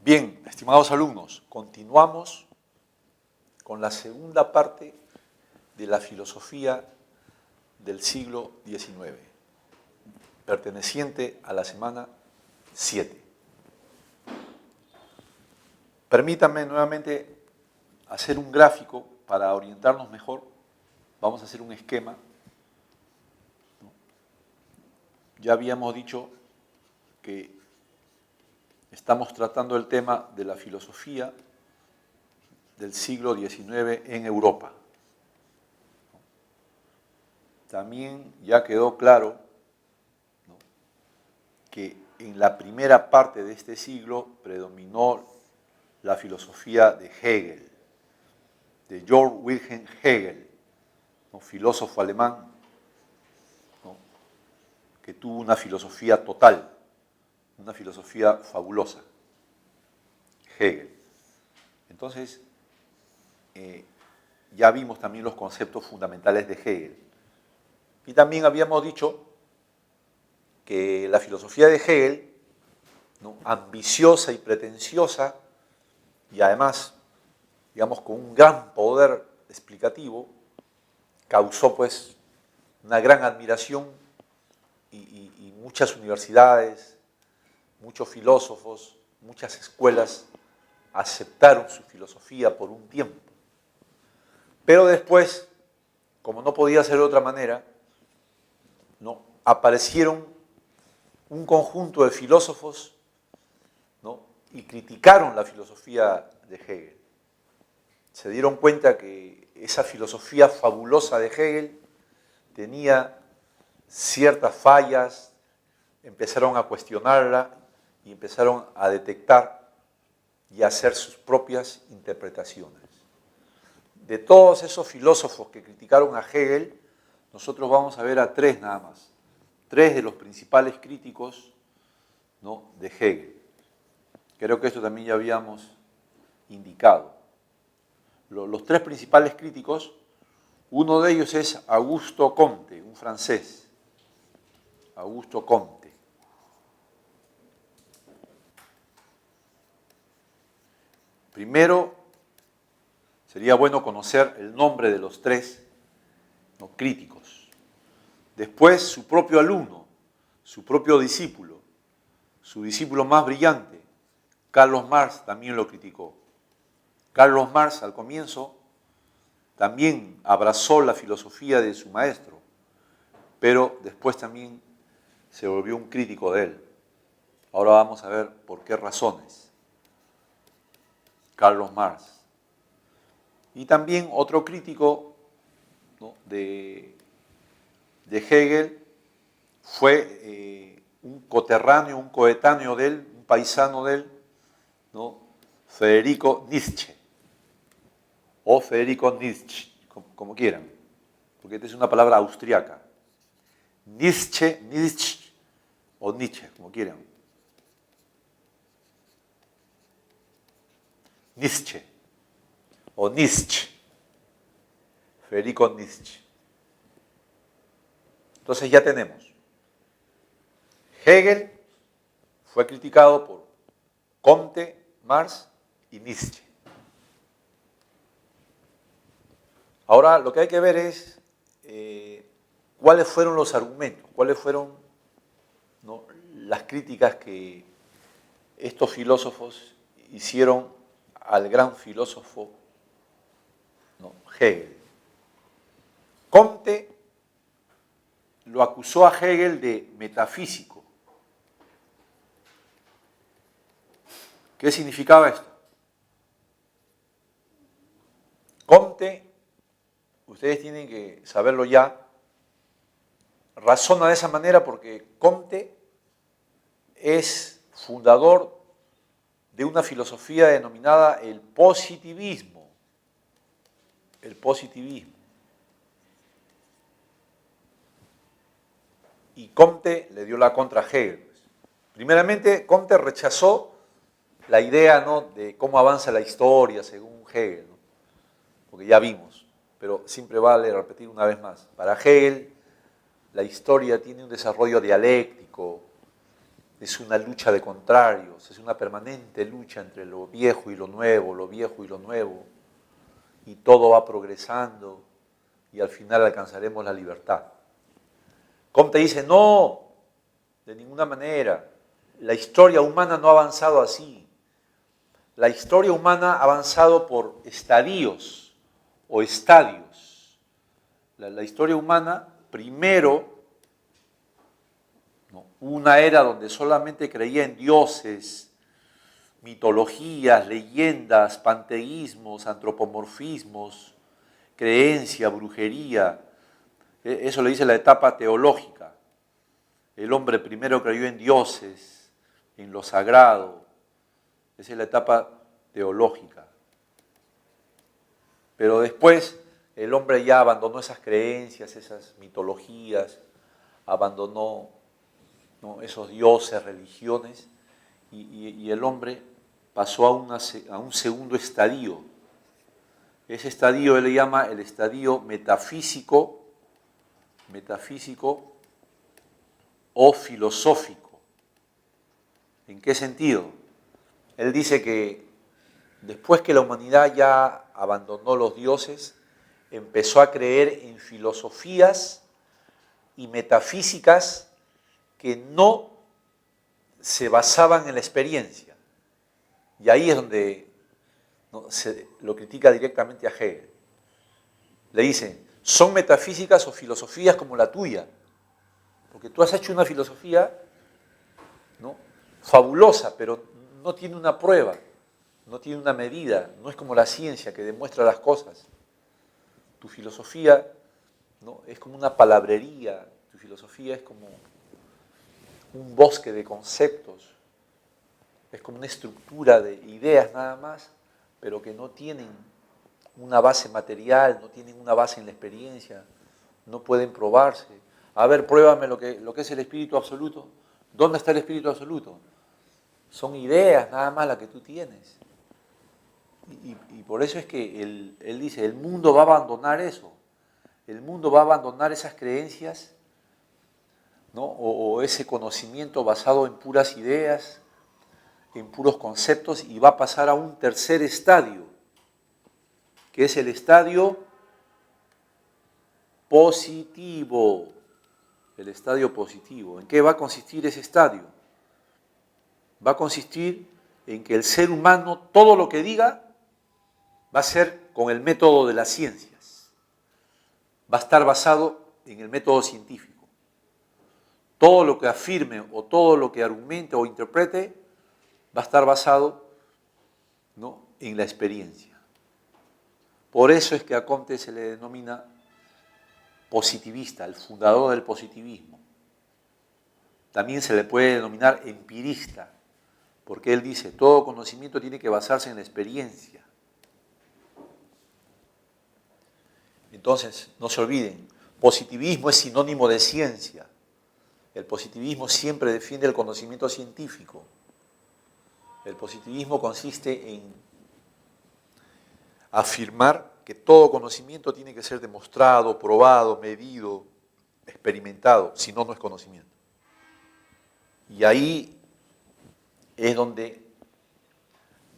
Bien, estimados alumnos, continuamos con la segunda parte de la filosofía del siglo XIX, perteneciente a la semana 7. Permítanme nuevamente hacer un gráfico para orientarnos mejor. Vamos a hacer un esquema. Ya habíamos dicho que estamos tratando el tema de la filosofía del siglo XIX en Europa. También ya quedó claro, ¿no?, que en la primera parte de este siglo predominó la filosofía de Hegel, de Georg Wilhelm Hegel, ¿no?, filósofo alemán, ¿no?, que tuvo una filosofía total, una filosofía fabulosa, Hegel. Entonces, ya vimos también los conceptos fundamentales de Hegel. Y también habíamos dicho que la filosofía de Hegel, ¿no?, ambiciosa y pretenciosa, y además, digamos, con un gran poder explicativo, causó pues una gran admiración y muchas universidades, muchos filósofos, muchas escuelas aceptaron su filosofía por un tiempo. Pero después, como no podía ser de otra manera, ¿no?, aparecieron un conjunto de filósofos, ¿no?, y criticaron la filosofía de Hegel. Se dieron cuenta que esa filosofía fabulosa de Hegel tenía ciertas fallas, empezaron a cuestionarla y empezaron a detectar y a hacer sus propias interpretaciones. De todos esos filósofos que criticaron a Hegel, nosotros vamos a ver a tres nada más, tres de los principales críticos, ¿no?, de Hegel. Creo que esto también ya habíamos indicado. Los tres principales críticos, uno de ellos es Augusto Comte, un francés, Augusto Comte. Primero, sería bueno conocer el nombre de los tres, ¿no?, críticos. Después, su propio alumno, su propio discípulo, su discípulo más brillante, Carlos Marx, también lo criticó. Carlos Marx, al comienzo, también abrazó la filosofía de su maestro, pero después también se volvió un crítico de él. Ahora vamos a ver por qué razones. Carlos Marx. Y también otro crítico, ¿no?, de Hegel fue un coterráneo, un coetáneo de él, un paisano de él, ¿no?, Federico Nietzsche, o Federico Nietzsche, como quieran, porque esta es una palabra austriaca. Nietzsche, Nietzsche o Nietzsche, como quieran. Nietzsche o Nietzsche, Federico Nietzsche. Entonces ya tenemos. Hegel fue criticado por Comte, Marx y Nietzsche. Ahora lo que hay que ver es cuáles fueron los argumentos, cuáles fueron, ¿no?, las críticas que estos filósofos hicieron al gran filósofo, ¿no?, Hegel. Comte lo acusó a Hegel de metafísico. ¿Qué significaba esto? Comte, ustedes tienen que saberlo ya, razona de esa manera porque Comte es fundador de una filosofía denominada el positivismo. El positivismo. Y Comte le dio la contra a Hegel. Primeramente, Comte rechazó la idea, ¿no?, de cómo avanza la historia según Hegel, ¿no?, porque ya vimos, pero siempre vale repetir una vez más. Para Hegel, la historia tiene un desarrollo dialéctico, es una lucha de contrarios, es una permanente lucha entre lo viejo y lo nuevo, lo viejo y lo nuevo, y todo va progresando y al final alcanzaremos la libertad. Comte dice, no, de ninguna manera, la historia humana no ha avanzado así. La historia humana ha avanzado por estadios o estadios. La historia humana, primero, ¿no?, una era donde solamente creía en dioses, mitologías, leyendas, panteísmos, antropomorfismos, creencia, brujería. Eso le dice la etapa teológica. El hombre primero creyó en dioses, en lo sagrado. Esa es la etapa teológica. Pero después el hombre ya abandonó esas creencias, esas mitologías, abandonó, ¿no?, esos dioses, religiones, y el hombre pasó a un segundo estadio. Ese estadio él le llama el estadio metafísico o filosófico. ¿En qué sentido? Él dice que después que la humanidad ya abandonó los dioses, empezó a creer en filosofías y metafísicas que no se basaban en la experiencia. Y ahí es donde, ¿no?, se lo critica directamente a Hegel. Le dice, son metafísicas o filosofías como la tuya, porque tú has hecho una filosofía, ¿no?, fabulosa, pero no tiene una prueba, no tiene una medida, no es como la ciencia que demuestra las cosas. Tu filosofía, ¿no?, es como una palabrería, tu filosofía es como un bosque de conceptos, es como una estructura de ideas nada más, pero que no tienen una base material, no tienen una base en la experiencia, no pueden probarse. A ver, pruébame lo que es el espíritu absoluto. ¿Dónde está el espíritu absoluto? Son ideas nada más las que tú tienes. Y por eso es que él dice, el mundo va a abandonar eso. El mundo va a abandonar esas creencias, ¿no?, o ese conocimiento basado en puras ideas, en puros conceptos, y va a pasar a un tercer estadio, que es el estadio positivo. El estadio positivo. ¿En qué va a consistir ese estadio? Va a consistir en que el ser humano, todo lo que diga, va a ser con el método de las ciencias. Va a estar basado en el método científico. Todo lo que afirme o todo lo que argumente o interprete va a estar basado, ¿no?, en la experiencia. Por eso es que a Comte se le denomina positivista, el fundador del positivismo. También se le puede denominar empirista, porque él dice, todo conocimiento tiene que basarse en la experiencia. Entonces, no se olviden, positivismo es sinónimo de ciencia. El positivismo siempre defiende el conocimiento científico. El positivismo consiste en afirmar que todo conocimiento tiene que ser demostrado, probado, medido, experimentado, si no, no es conocimiento. Y ahí es donde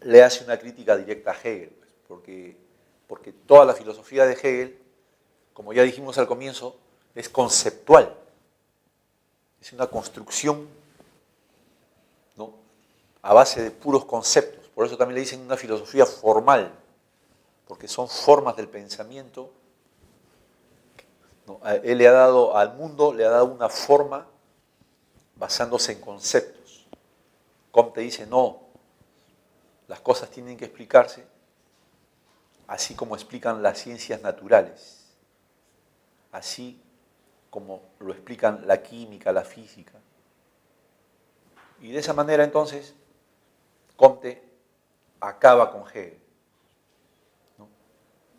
le hace una crítica directa a Hegel, porque toda la filosofía de Hegel, como ya dijimos al comienzo, es conceptual, es una construcción, ¿no?, a base de puros conceptos. Por eso también le dicen una filosofía formal, porque son formas del pensamiento, ¿no? Él le ha dado al mundo, le ha dado una forma basándose en conceptos. Comte dice, no, las cosas tienen que explicarse así como explican las ciencias naturales, así como lo explican la química, la física. Y de esa manera entonces Comte acaba con Hegel, ¿no?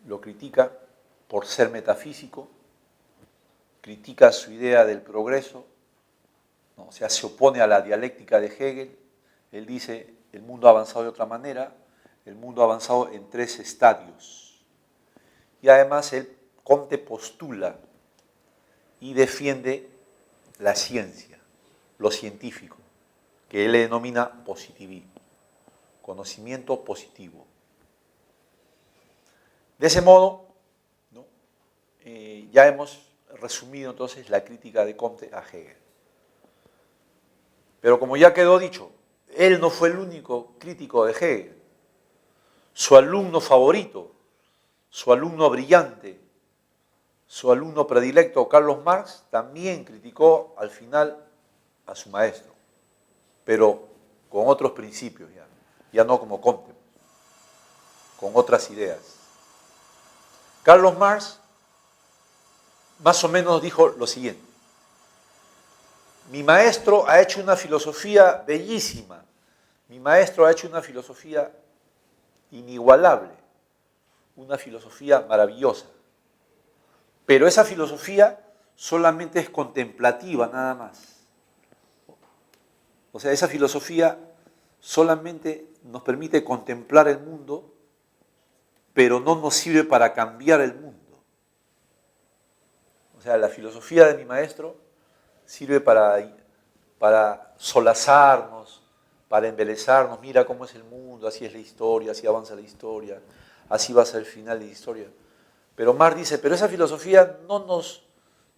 Lo critica por ser metafísico, critica su idea del progreso, ¿no? O sea, se opone a la dialéctica de Hegel. Él dice, el mundo ha avanzado de otra manera, el mundo ha avanzado en 3 estadios. Y además Comte postula y defiende la ciencia, lo científico. que él le denomina positivismo, conocimiento positivo. De ese modo, ¿no? Ya hemos resumido entonces la crítica de Comte a Hegel. Pero como ya quedó dicho, él no fue el único crítico de Hegel. Su alumno favorito, su alumno brillante, su alumno predilecto, Carlos Marx, también criticó al final a su maestro, pero con otros principios ya no como Comte, con otras ideas. Carlos Marx más o menos dijo lo siguiente: mi maestro ha hecho una filosofía bellísima, mi maestro ha hecho una filosofía inigualable, una filosofía maravillosa, pero esa filosofía solamente es contemplativa nada más. O sea, esa filosofía solamente nos permite contemplar el mundo, pero no nos sirve para cambiar el mundo. O sea, la filosofía de mi maestro sirve para solazarnos, para embelezarnos. Mira cómo es el mundo, así es la historia, así avanza la historia, así va a ser el final de la historia. Pero Marx dice, pero esa filosofía no nos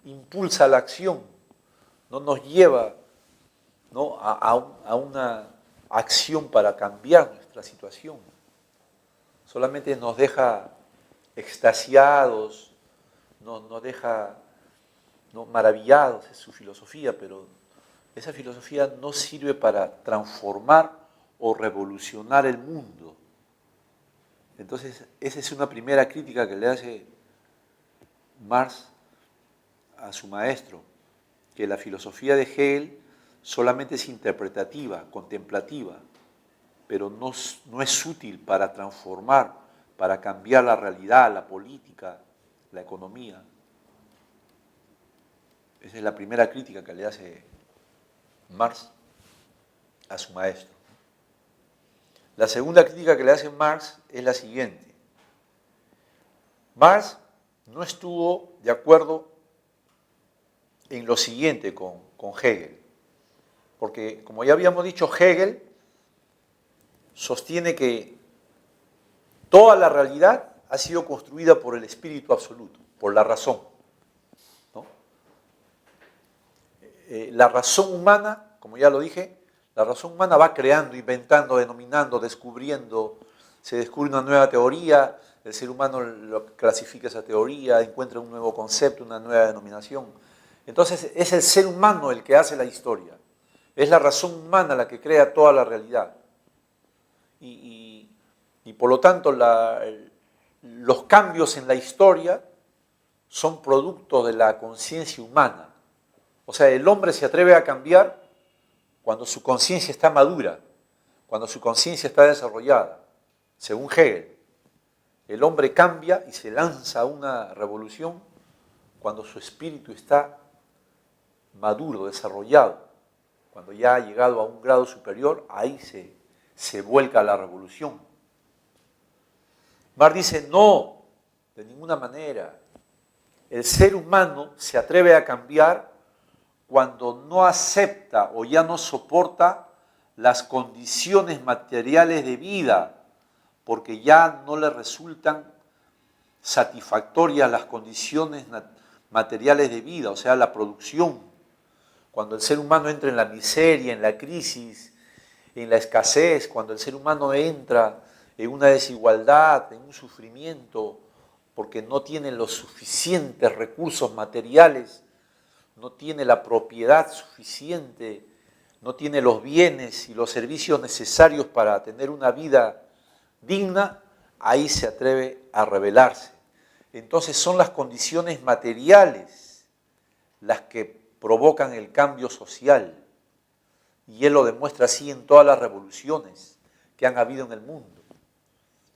impulsa a la acción, no nos lleva, ¿no?, a una acción para cambiar nuestra situación. Solamente nos deja extasiados, nos deja, ¿no?, maravillados de su filosofía, pero esa filosofía no sirve para transformar o revolucionar el mundo. Entonces, esa es una primera crítica que le hace Marx a su maestro, que la filosofía de Hegel solamente es interpretativa, contemplativa, pero no es útil para transformar, para cambiar la realidad, la política, la economía. Esa es la primera crítica que le hace Marx a su maestro. La segunda crítica que le hace Marx es la siguiente. Marx no estuvo de acuerdo en lo siguiente con Hegel, porque como ya habíamos dicho, Hegel sostiene que toda la realidad ha sido construida por el espíritu absoluto, por la razón, ¿no? La razón humana, como ya lo dije, la razón humana va creando, inventando, denominando, descubriendo, se descubre una nueva teoría, el ser humano lo clasifica esa teoría, encuentra un nuevo concepto, una nueva denominación. Entonces es el ser humano el que hace la historia, es la razón humana la que crea toda la realidad. Y por lo tanto los cambios en la historia son producto de la conciencia humana. O sea, el hombre se atreve a cambiar cuando su conciencia está madura, cuando su conciencia está desarrollada. Según Hegel, el hombre cambia y se lanza a una revolución cuando su espíritu está maduro, desarrollado. Cuando ya ha llegado a un grado superior, ahí se vuelca a la revolución. Marx dice, no, de ninguna manera. El ser humano se atreve a cambiar cuando no acepta o ya no soporta las condiciones materiales de vida, porque ya no le resultan satisfactorias las condiciones materiales de vida, o sea, la producción. Cuando el ser humano entra en la miseria, en la crisis, en la escasez, cuando el ser humano entra en una desigualdad, en un sufrimiento, porque no tiene los suficientes recursos materiales, no tiene la propiedad suficiente, no tiene los bienes y los servicios necesarios para tener una vida digna, ahí se atreve a rebelarse. Entonces son las condiciones materiales las que provocan el cambio social. Y él lo demuestra así en todas las revoluciones que han habido en el mundo.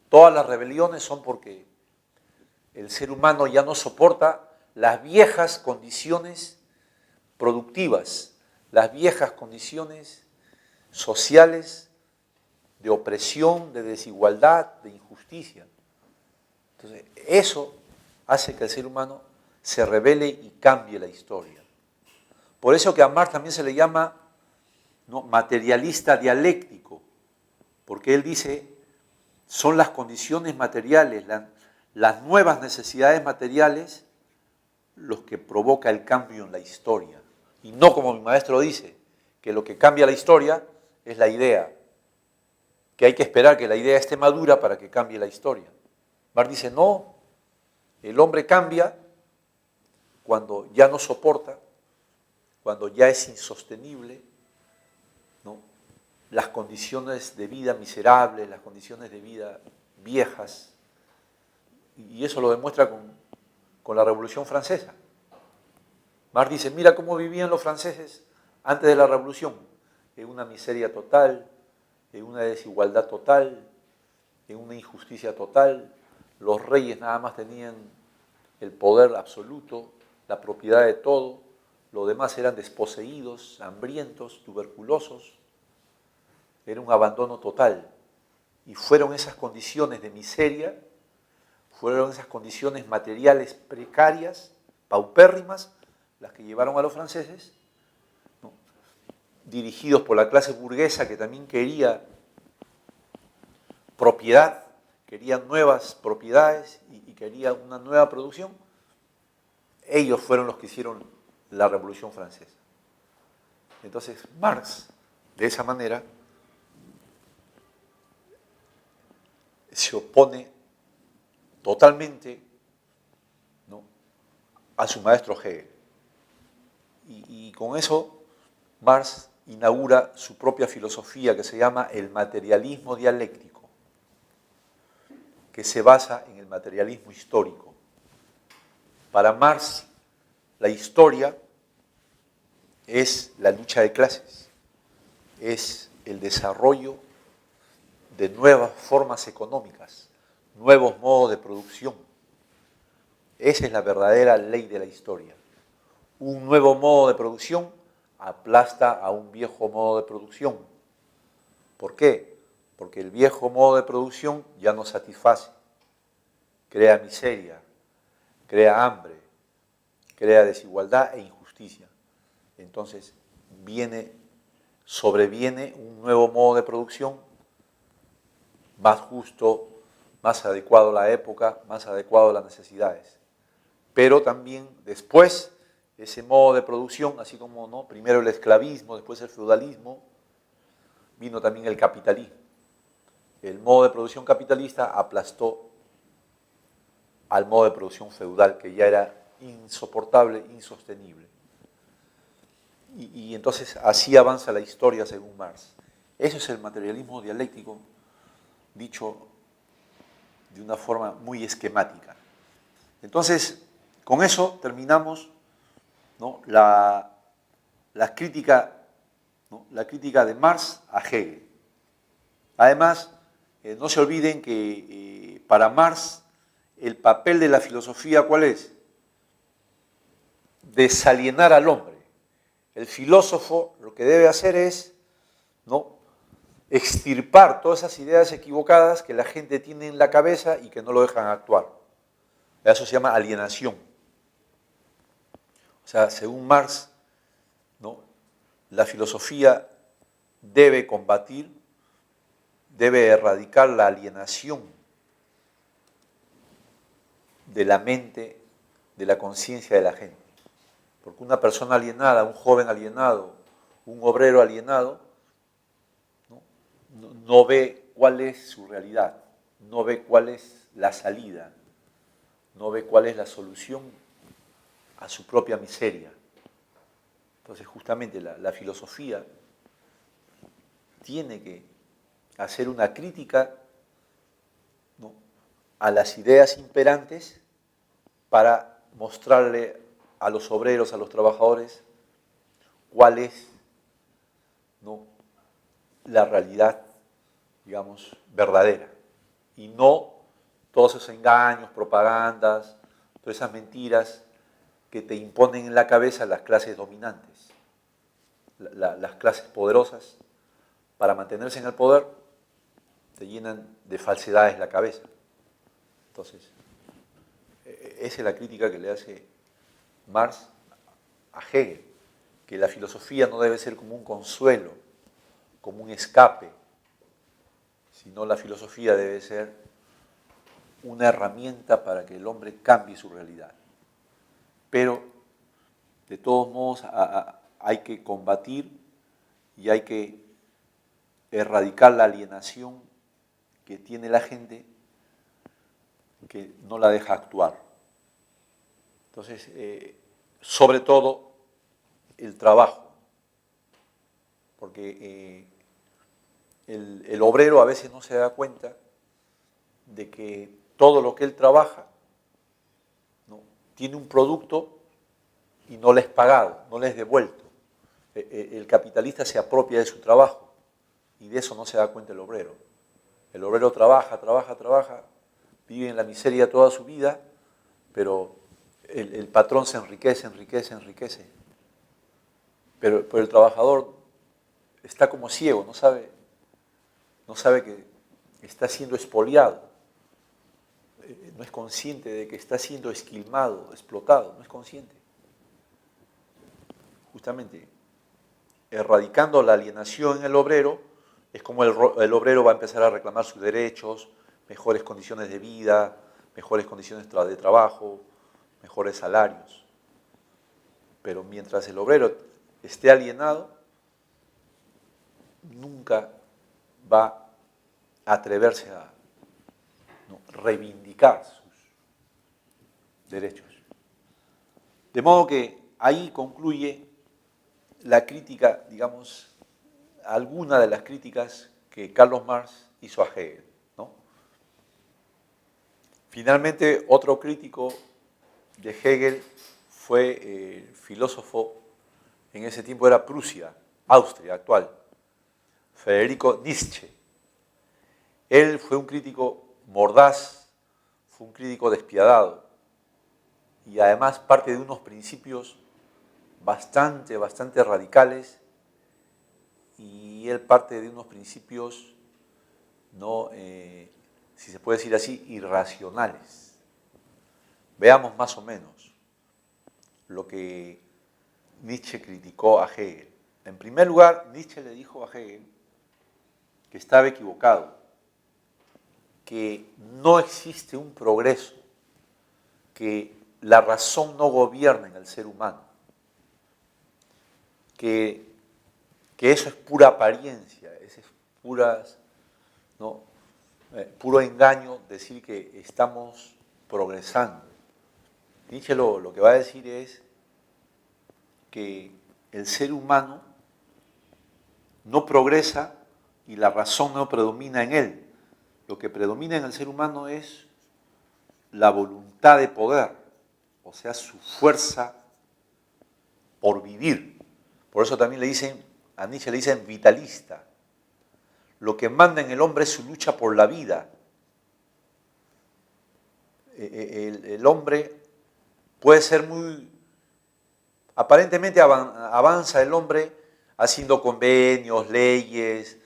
Todas las rebeliones son porque el ser humano ya no soporta las viejas condiciones productivas, las viejas condiciones sociales de opresión, de desigualdad, de injusticia. Entonces, eso hace que el ser humano se rebele y cambie la historia. Por eso que a Marx también se le llama ¿no?, materialista dialéctico, porque él dice, son las condiciones materiales, las nuevas necesidades materiales, los que provoca el cambio en la historia. Y no como mi maestro dice, que lo que cambia la historia es la idea, que hay que esperar que la idea esté madura para que cambie la historia. Marx dice, no, el hombre cambia cuando ya no soporta, cuando ya es insostenible, ¿no?, las condiciones de vida miserables, las condiciones de vida viejas, y eso lo demuestra con la Revolución Francesa. Marx dice, mira cómo vivían los franceses antes de la Revolución, en una miseria total, en una desigualdad total, en una injusticia total. Los reyes nada más tenían el poder absoluto, la propiedad de todo, los demás eran desposeídos, hambrientos, tuberculosos. Era un abandono total. Y fueron esas condiciones de miseria, fueron esas condiciones materiales precarias, paupérrimas, las que llevaron a los franceses, ¿no?, dirigidos por la clase burguesa que también quería propiedad, quería nuevas propiedades y quería una nueva producción. Ellos fueron los que hicieron la Revolución Francesa. Entonces Marx, de esa manera, se opone totalmente, ¿no?, a su maestro Hegel. Y con eso Marx inaugura su propia filosofía que se llama el materialismo dialéctico, que se basa en el materialismo histórico. Para Marx, la historia es la lucha de clases, es el desarrollo de nuevas formas económicas, nuevos modos de producción. Esa es la verdadera ley de la historia. Un nuevo modo de producción aplasta a un viejo modo de producción. ¿Por qué? Porque el viejo modo de producción ya no satisface, crea miseria, crea hambre, crea desigualdad e injusticia. Entonces sobreviene un nuevo modo de producción más justo, más adecuado a la época, más adecuado a las necesidades. Pero también después ese modo de producción, así como, ¿no?, primero el esclavismo, después el feudalismo, vino también el capitalismo. El modo de producción capitalista aplastó al modo de producción feudal, que ya era insoportable, insostenible. Y entonces así avanza la historia según Marx. Eso es el materialismo dialéctico, dicho de una forma muy esquemática. Entonces, con eso terminamos, ¿no?, la crítica, ¿no?, la crítica de Marx a Hegel. Además, no se olviden que para Marx el papel de la filosofía, ¿cuál es? Desalienar al hombre. El filósofo lo que debe hacer es, ¿no?, extirpar todas esas ideas equivocadas que la gente tiene en la cabeza y que no lo dejan actuar. Eso se llama alienación. O sea, según Marx, ¿no?, la filosofía debe combatir, debe erradicar la alienación de la mente, de la conciencia de la gente. Porque una persona alienada, un joven alienado, un obrero alienado, no ve cuál es su realidad, no ve cuál es la salida, no ve cuál es la solución a su propia miseria. Entonces, justamente la filosofía tiene que hacer una crítica, ¿no?, a las ideas imperantes para mostrarle a los obreros, a los trabajadores, cuál es, ¿no?, la realidad, digamos, verdadera. Y no todos esos engaños, propagandas, todas esas mentiras que te imponen en la cabeza las clases dominantes, las clases poderosas. Para mantenerse en el poder, te llenan de falsedades la cabeza. Entonces, esa es la crítica que le hace Marx a Hegel, que la filosofía no debe ser como un consuelo, como un escape, sino la filosofía debe ser una herramienta para que el hombre cambie su realidad. Pero, de todos modos, hay que combatir y hay que erradicar la alienación que tiene la gente que no la deja actuar. Entonces, sobre todo, el trabajo, porque el obrero a veces no se da cuenta de que todo lo que él trabaja, ¿no?, tiene un producto y no le es pagado, no le es devuelto. El capitalista se apropia de su trabajo y de eso no se da cuenta el obrero. El obrero trabaja, vive en la miseria toda su vida, pero el patrón se enriquece. Pero el trabajador está como ciego, no sabe que está siendo expoliado, no es consciente de que está siendo esquilmado, explotado, no es consciente. Justamente, erradicando la alienación en el obrero, es como el obrero va a empezar a reclamar sus derechos, mejores condiciones de vida, mejores condiciones de trabajo, mejores salarios. Pero mientras el obrero esté alienado, nunca va a atreverse a reivindicar sus derechos. De modo que ahí concluye la crítica, digamos, alguna de las críticas que Carlos Marx hizo a Hegel, ¿no? Finalmente, otro crítico de Hegel fue el filósofo, en ese tiempo era Prusia, Austria actual, Friedrich Nietzsche. Él fue un crítico mordaz, fue un crítico despiadado y además parte de unos principios bastante radicales, y él parte de unos principios, no, si se puede decir así, irracionales. Veamos más o menos lo que Nietzsche criticó a Hegel. En primer lugar, Nietzsche le dijo a Hegel que estaba equivocado, que no existe un progreso, que la razón no gobierna en el ser humano, que eso es pura apariencia, ese es puro engaño decir que estamos progresando. Nietzsche lo que va a decir es que el ser humano no progresa y la razón no predomina en él. Lo que predomina en el ser humano es la voluntad de poder, o sea, su fuerza por vivir. Por eso también a Nietzsche le dicen vitalista. Lo que manda en el hombre es su lucha por la vida. El hombre puede ser aparentemente avanza el hombre haciendo convenios, leyes,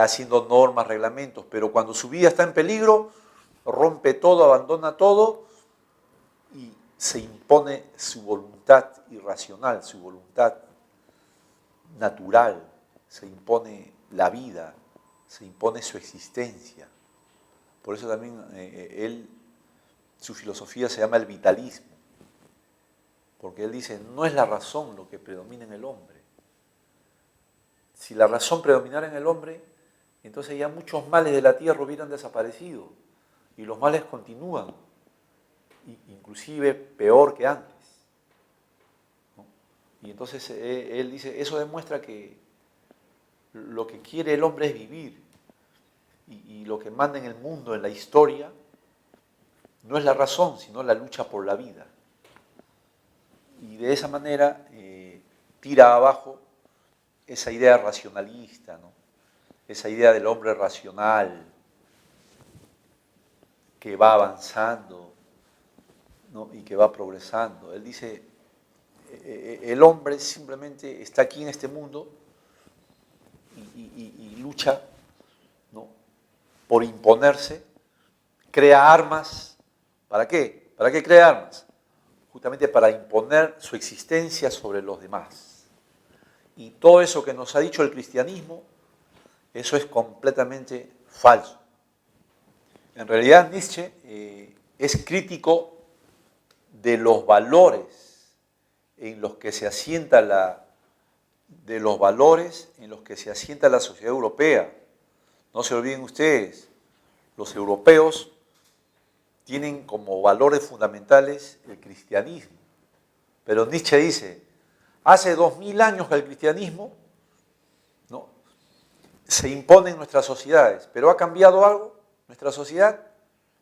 haciendo normas, reglamentos, pero cuando su vida está en peligro, rompe todo, abandona todo y se impone su voluntad irracional, su voluntad natural, se impone la vida, se impone su existencia. Por eso también su filosofía se llama el vitalismo, porque él dice, no es la razón lo que predomina en el hombre. Si la razón predominara en el hombre, entonces ya muchos males de la tierra hubieran desaparecido y los males continúan, inclusive peor que antes, ¿no? Y entonces él dice, eso demuestra que lo que quiere el hombre es vivir y lo que manda en el mundo, en la historia, no es la razón, sino la lucha por la vida. Y de esa manera tira abajo esa idea racionalista, ¿no? Esa idea del hombre racional que va avanzando, ¿no?, y que va progresando. Él dice, el hombre simplemente está aquí en este mundo y lucha, ¿no?, por imponerse, crea armas. ¿Para qué? ¿Para qué crea armas? Justamente para imponer su existencia sobre los demás. Y todo eso que nos ha dicho el cristianismo Eso es completamente falso. En realidad Nietzsche es crítico de los valores en los que se asienta la sociedad europea. No se olviden ustedes, los europeos tienen como valores fundamentales el cristianismo. Pero Nietzsche dice, hace 2000 años que el cristianismo, ¿no?, se impone en nuestras sociedades, pero ¿ha cambiado algo nuestra sociedad?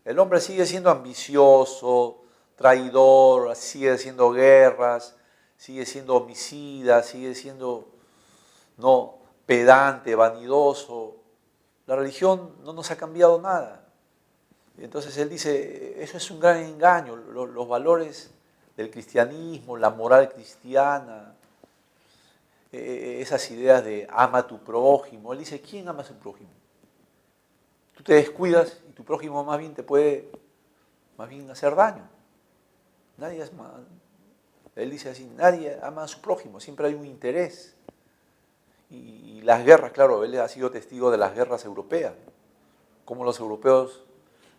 El hombre sigue siendo ambicioso, traidor, sigue haciendo guerras, sigue siendo homicida, sigue siendo, no, pedante, vanidoso. La religión no nos ha cambiado nada. Entonces él dice, eso es un gran engaño, los valores del cristianismo, la moral cristiana, esas ideas de ama a tu prójimo. Él dice, ¿quién ama a su prójimo? Tú te descuidas y tu prójimo más bien te puede hacer daño. Nadie es más. Él dice así, nadie ama a su prójimo, siempre hay un interés. Y las guerras, claro, él ha sido testigo de las guerras europeas, como los europeos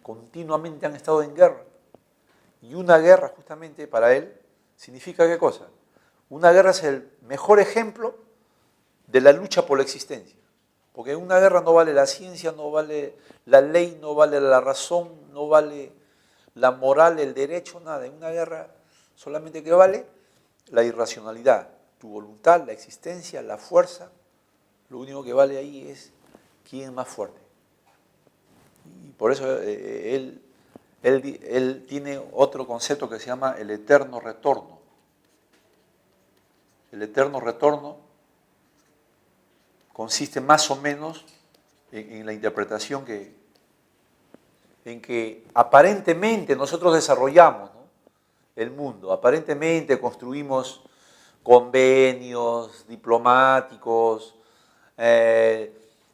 continuamente han estado en guerra. Y una guerra, justamente para él, significa ¿qué cosa? Una guerra es el mejor ejemplo de la lucha por la existencia. Porque en una guerra no vale la ciencia, no vale la ley, no vale la razón, no vale la moral, el derecho, nada. En una guerra solamente que vale la irracionalidad, tu voluntad, la existencia, la fuerza. Lo único que vale ahí es quién es más fuerte. Y por eso él tiene otro concepto que se llama el eterno retorno. El eterno retorno consiste más o menos en la interpretación en que aparentemente nosotros desarrollamos, ¿no?, el mundo, aparentemente construimos convenios diplomáticos,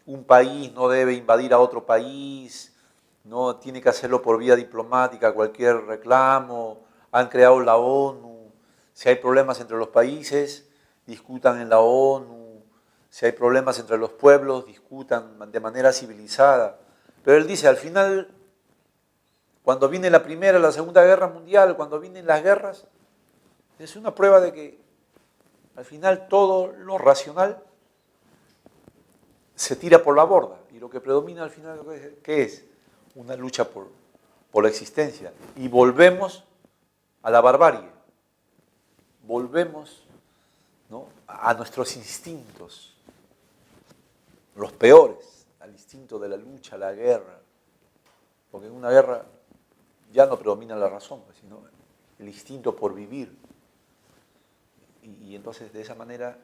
un país no debe invadir a otro país, no tiene que hacerlo por vía diplomática cualquier reclamo, han creado la ONU, si hay problemas entre los países, discutan en la ONU, si hay problemas entre los pueblos, discutan de manera civilizada. Pero él dice, al final, cuando viene la Primera, la Segunda Guerra Mundial, cuando vienen las guerras, es una prueba de que al final todo lo racional se tira por la borda y lo que predomina al final, ¿qué es? Una lucha por la existencia. Y volvemos a la barbarie, volvemos, ¿no?, a nuestros instintos, los peores, al instinto de la lucha, la guerra, porque en una guerra ya no predomina la razón, sino el instinto por vivir. Y entonces de esa manera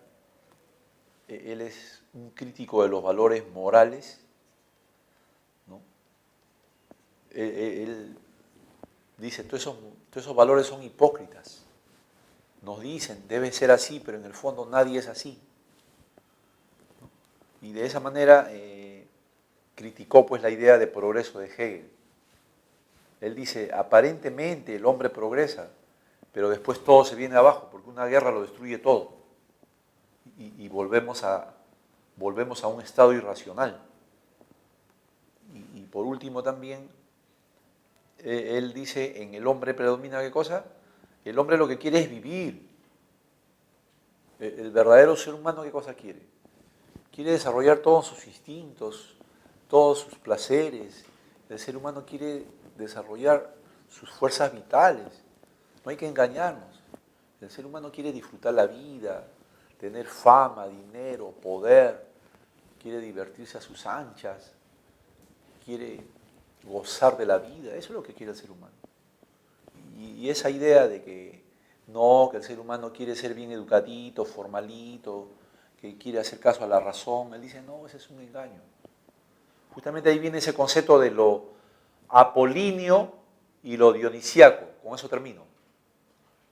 él es un crítico de los valores morales, ¿no? Él dice, todos esos valores son hipócritas. Nos dicen, debe ser así, pero en el fondo nadie es así. Y de esa manera criticó pues la idea de progreso de Hegel. Él dice, aparentemente el hombre progresa, pero después todo se viene abajo, porque una guerra lo destruye todo. Y volvemos a un estado irracional. Y por último también, él dice, en el hombre predomina ¿qué cosa? El hombre lo que quiere es vivir. El verdadero ser humano ¿qué cosa quiere? Quiere desarrollar todos sus instintos, todos sus placeres. El ser humano quiere desarrollar sus fuerzas vitales. No hay que engañarnos. El ser humano quiere disfrutar la vida, tener fama, dinero, poder, quiere divertirse a sus anchas, quiere gozar de la vida. Eso es lo que quiere el ser humano. Y esa idea de que no, que el ser humano quiere ser bien educadito, formalito, que quiere hacer caso a la razón, él dice, no, ese es un engaño. Justamente ahí viene ese concepto de lo apolíneo y lo dionisíaco. Con eso termino.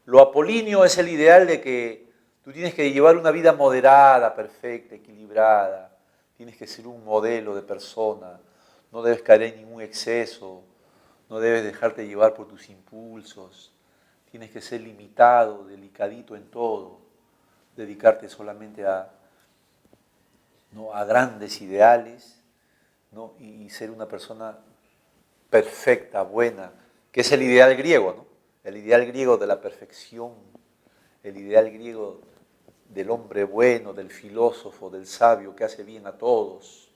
Lo apolíneo es el ideal de que tú tienes que llevar una vida moderada, perfecta, equilibrada. Tienes que ser un modelo de persona. No debes caer en ningún exceso. No debes dejarte llevar por tus impulsos. Tienes que ser limitado, delicadito en todo. Dedicarte solamente a ¿no?, a grandes ideales, ¿no?, y ser una persona perfecta, buena, que es el ideal griego, ¿no? El ideal griego de la perfección, el ideal griego del hombre bueno, del filósofo, del sabio, que hace bien a todos,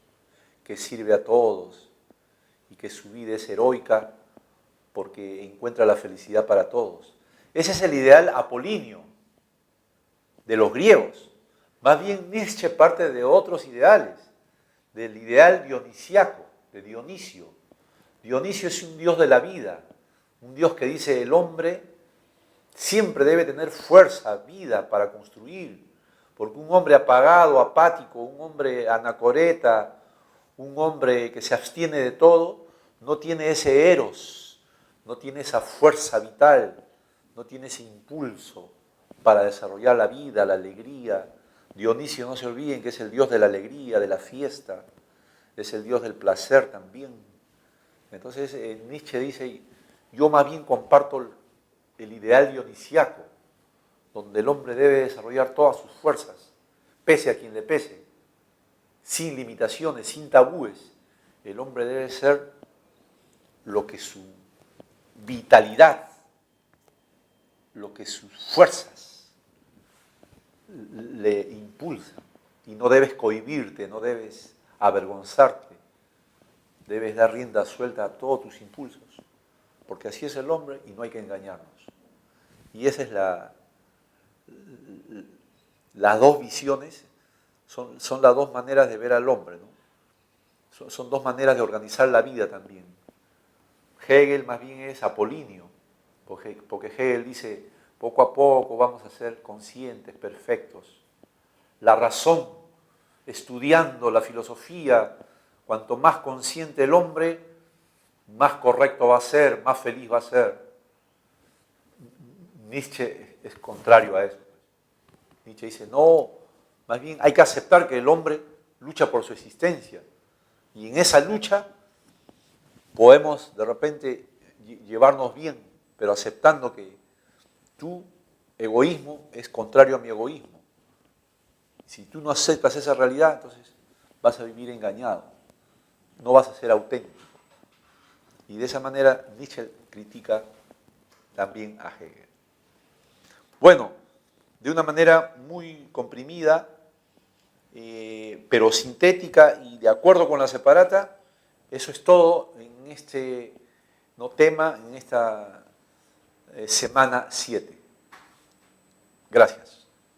que sirve a todos y que su vida es heroica porque encuentra la felicidad para todos. Ese es el ideal apolíneo de los griegos. Más bien Nietzsche parte de otros ideales, del ideal dionisiaco, de Dionisio. Dionisio es un dios de la vida, un dios que dice el hombre siempre debe tener fuerza, vida para construir, porque un hombre apagado, apático, un hombre anacoreta, un hombre que se abstiene de todo, no tiene ese eros, no tiene esa fuerza vital, no tiene ese impulso para desarrollar la vida, la alegría. Dionisio, no se olviden que es el dios de la alegría, de la fiesta, es el dios del placer también. Entonces Nietzsche dice, yo más bien comparto el ideal dionisiaco, donde el hombre debe desarrollar todas sus fuerzas, pese a quien le pese, sin limitaciones, sin tabúes. El hombre debe ser lo que su vitalidad, lo que sus fuerzas le impulsan. Y no debes cohibirte, no debes avergonzarte, debes dar rienda suelta a todos tus impulsos, porque así es el hombre y no hay que engañarnos. Y esa es las dos visiones, son las dos maneras de ver al hombre, ¿no? Son dos maneras de organizar la vida también. Hegel más bien es apolíneo, porque Hegel dice, poco a poco vamos a ser conscientes, perfectos. La razón, estudiando la filosofía, cuanto más consciente el hombre, más correcto va a ser, más feliz va a ser. Nietzsche es contrario a eso. Nietzsche dice, no, más bien hay que aceptar que el hombre lucha por su existencia. Y en esa lucha podemos de repente llevarnos bien, pero aceptando que tu egoísmo es contrario a mi egoísmo. Si tú no aceptas esa realidad, entonces vas a vivir engañado, no vas a ser auténtico. Y de esa manera Nietzsche critica también a Hegel. Bueno, de una manera muy comprimida, pero sintética y de acuerdo con la separata, eso es todo en este tema, en esta semana 7. Gracias.